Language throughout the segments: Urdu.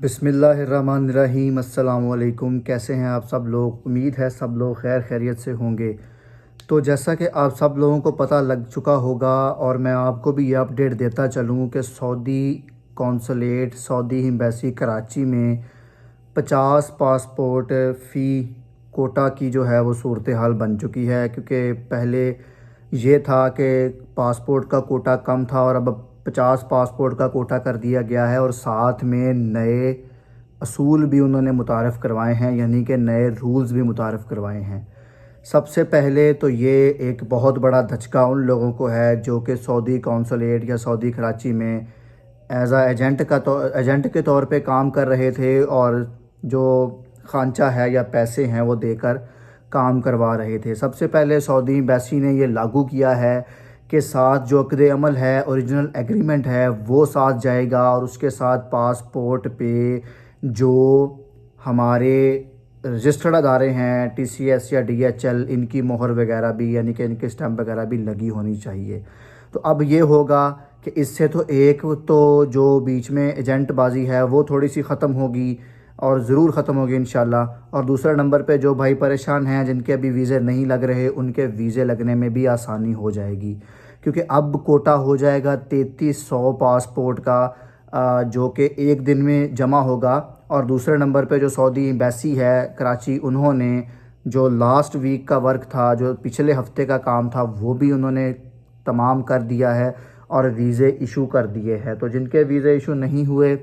بسم اللہ الرحمن الرحیم۔ السلام علیکم، کیسے ہیں آپ سب لوگ؟ امید ہے سب لوگ خیر خیریت سے ہوں گے۔ تو جیسا کہ آپ سب لوگوں کو پتہ لگ چکا ہوگا اور میں آپ کو بھی یہ اپڈیٹ دیتا چلوں کہ سعودی کونسلیٹ، سعودی ایمبیسی کراچی میں 50 پاسپورٹ فی کوٹا کی جو ہے وہ صورتحال بن چکی ہے، کیونکہ پہلے یہ تھا کہ پاسپورٹ کا کوٹا کم تھا اور اب 50 پاسپورٹ کا کوٹا کر دیا گیا ہے، اور ساتھ میں نئے اصول بھی انہوں نے متعارف کروائے ہیں، یعنی کہ نئے رولز بھی متعارف کروائے ہیں۔ سب سے پہلے تو یہ ایک بہت بڑا دھچکا ان لوگوں کو ہے جو کہ سعودی کونسلیٹ یا سعودی کراچی میں ایز ایجنٹ کے طور پہ کام کر رہے تھے، اور جو خانچہ ہے یا پیسے ہیں وہ دے کر کام کروا رہے تھے۔ سب سے پہلے سعودی ایمبیسی نے یہ لاگو کیا ہے کہ ساتھ جو عقد عمل ہے، اوریجنل ایگریمنٹ ہے، وہ ساتھ جائے گا، اور اس کے ساتھ پاسپورٹ پہ جو ہمارے رجسٹرڈ ادارے ہیں ٹی سی ایس یا ڈی ایچ ایل، ان کی مہر وغیرہ بھی، یعنی کہ ان کے اسٹمپ وغیرہ بھی لگی ہونی چاہیے۔ تو اب یہ ہوگا کہ اس سے تو ایک تو جو بیچ میں ایجنٹ بازی ہے وہ تھوڑی سی ختم ہوگی، اور ضرور ختم ہوگی انشاءاللہ، اور دوسرے نمبر پہ جو بھائی پریشان ہیں جن کے ابھی ویزے نہیں لگ رہے، ان کے ویزے لگنے میں بھی آسانی ہو جائے گی، کیونکہ اب کوٹا ہو جائے گا 3300 پاسپورٹ کا، جو کہ ایک دن میں جمع ہوگا۔ اور دوسرے نمبر پہ جو سعودی ایمبیسی ہے کراچی، انہوں نے جو لاسٹ ویک کا ورک تھا، جو پچھلے ہفتے کا کام تھا، وہ بھی انہوں نے تمام کر دیا ہے اور ویزے ایشو کر دیے ہیں۔ تو جن کے ویزے ایشو نہیں ہوئے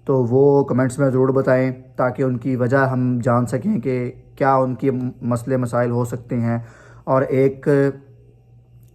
تو وہ کمنٹس میں ضرور بتائیں، تاکہ ان کی وجہ ہم جان سکیں کہ کیا ان کی مسئلے مسائل ہو سکتے ہیں۔ اور ایک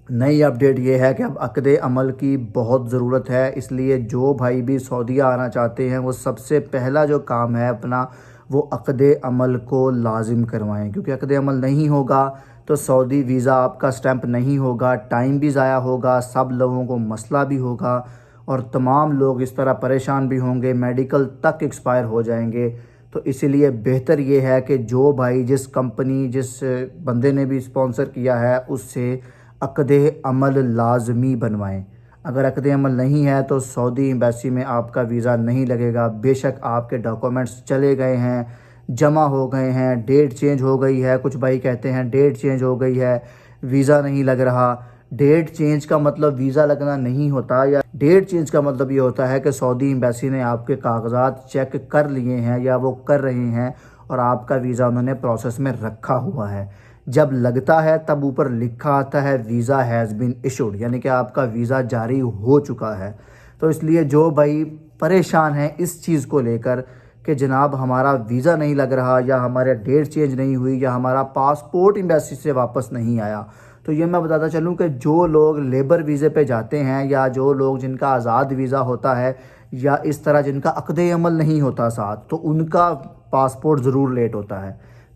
نئی اپڈیٹ یہ ہے کہ اب عقد عمل کی بہت ضرورت ہے، اس لیے جو بھائی بھی سعودیہ آنا چاہتے ہیں وہ سب سے پہلا جو کام ہے اپنا، وہ عقد عمل کو لازم کروائیں، کیونکہ عقد عمل نہیں ہوگا تو سعودی ویزا آپ کا اسٹیمپ نہیں ہوگا، ٹائم بھی ضائع ہوگا، سب لوگوں کو مسئلہ بھی ہوگا، اور تمام لوگ اس طرح پریشان بھی ہوں گے، میڈیکل تک ایکسپائر ہو جائیں گے۔ تو اسی لیے بہتر یہ ہے کہ جو بھائی جس کمپنی، جس بندے نے بھی اسپانسر کیا ہے، اس سے عقد عمل لازمی بنوائیں۔ اگر عقد عمل نہیں ہے تو سعودی ایمبیسی میں آپ کا ویزا نہیں لگے گا، بے شک آپ کے ڈاکومنٹس چلے گئے ہیں، جمع ہو گئے ہیں، ڈیٹ چینج ہو گئی ہے، کچھ بھائی کہتے ہیں ڈیٹ چینج ہو گئی ہے، ویزا نہیں لگ رہا۔ ڈیٹ چینج کا مطلب ویزا لگنا نہیں ہوتا، یا ڈیٹ چینج کا مطلب یہ ہوتا ہے کہ سعودی ایمبیسی نے آپ کے کاغذات چیک کر لیے ہیں یا وہ کر رہے ہیں، اور آپ کا ویزا انہوں نے پروسیس میں رکھا ہوا ہے۔ جب لگتا ہے تب اوپر لکھا آتا ہے ویزا ہیز بین ایشوڈ، یعنی کہ آپ کا ویزا جاری ہو چکا ہے۔ تو اس لیے جو بھائی پریشان ہیں اس چیز کو لے کر کہ جناب ہمارا ویزا نہیں لگ رہا، یا ہمارے ڈیٹ چینج نہیں ہوئی، یا ہمارا پاسپورٹ ایمبیسی سے واپس نہیں آیا، تو یہ میں بتاتا چلوں کہ جو لوگ لیبر ویزے پہ جاتے ہیں، یا جو لوگ جن کا آزاد ویزا ہوتا ہے، یا اس طرح جن کا عقد عمل نہیں ہوتا ساتھ، تو ان کا پاسپورٹ ضرور لیٹ ہوتا ہے۔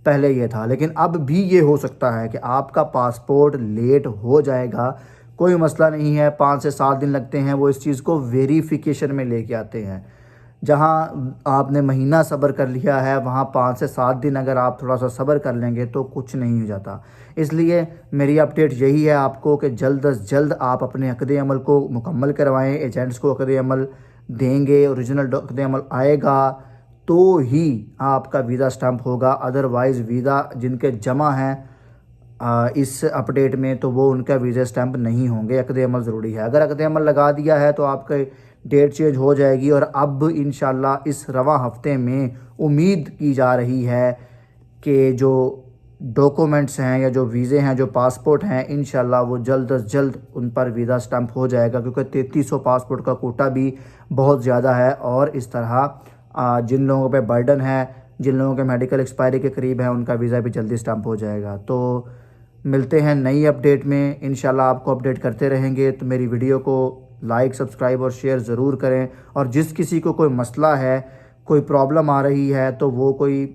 پہلے یہ تھا، لیکن اب بھی یہ ہو سکتا ہے کہ آپ کا پاسپورٹ لیٹ ہو جائے گا، کوئی مسئلہ نہیں ہے، 5 سے 7 دن لگتے ہیں، وہ اس چیز کو ویریفیکیشن میں لے کے آتے ہیں۔ جہاں آپ نے مہینہ صبر کر لیا ہے، وہاں 5 سے 7 دن اگر آپ تھوڑا سا صبر کر لیں گے تو کچھ نہیں ہو جاتا۔ اس لیے میری اپڈیٹ یہی ہے آپ کو کہ جلد از جلد آپ اپنے عقد عمل کو مکمل کروائیں، ایجنٹس کو عقد عمل دیں گے، اوریجنل عقد عمل آئے گا تو ہی آپ کا ویزا اسٹمپ ہوگا، ادروائز ویزا جن کے جمع ہیں اس اپڈیٹ میں، تو وہ ان کا ویزا اسٹمپ نہیں ہوں گے۔ عقد عمل ضروری ہے، اگر عقد عمل لگا دیا ہے تو آپ کا ڈیٹ چینج ہو جائے گی، اور اب انشاءاللہ اس رواں ہفتے میں امید کی جا رہی ہے کہ جو ڈاکومنٹس ہیں یا جو ویزے ہیں، جو پاسپورٹ ہیں، انشاءاللہ وہ جلد از جلد ان پر ویزا اسٹمپ ہو جائے گا، کیونکہ 3300 پاسپورٹ کا کوٹا بھی بہت زیادہ ہے، اور اس طرح جن لوگوں پہ برڈن ہے، جن لوگوں کے میڈیکل ایکسپائری کے قریب ہیں، ان کا ویزا بھی جلدی اسٹمپ ہو جائے گا۔ تو ملتے ہیں نئی اپڈیٹ میں، انشاءاللہ آپ کو اپڈیٹ کرتے رہیں گے۔ تو میری ویڈیو کو لائک، سبسکرائب اور شیئر ضرور کریں، اور جس کسی کو کوئی مسئلہ ہے، کوئی پرابلم آ رہی ہے، تو وہ کوئی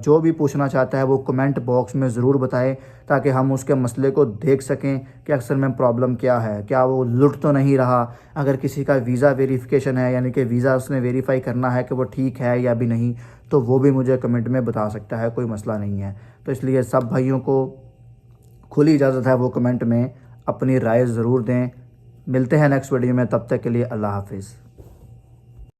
جو بھی پوچھنا چاہتا ہے وہ کمنٹ باکس میں ضرور بتائیں، تاکہ ہم اس کے مسئلے کو دیکھ سکیں کہ اکثر میں پرابلم کیا ہے، کیا وہ لٹ تو نہیں رہا۔ اگر کسی کا ویزا ویریفیکیشن ہے، یعنی کہ ویزا اس نے ویریفائی کرنا ہے کہ وہ ٹھیک ہے یا بھی نہیں، تو وہ بھی مجھے کمنٹ میں بتا سکتا ہے، کوئی مسئلہ نہیں ہے۔ تو اس لیے سب بھائیوں کو کھلی اجازت ہے وہ کمنٹ میں اپنی رائے ضرور دیں۔ ملتے ہیں نیکسٹ ویڈیو میں، تب تک کے لیے اللہ حافظ۔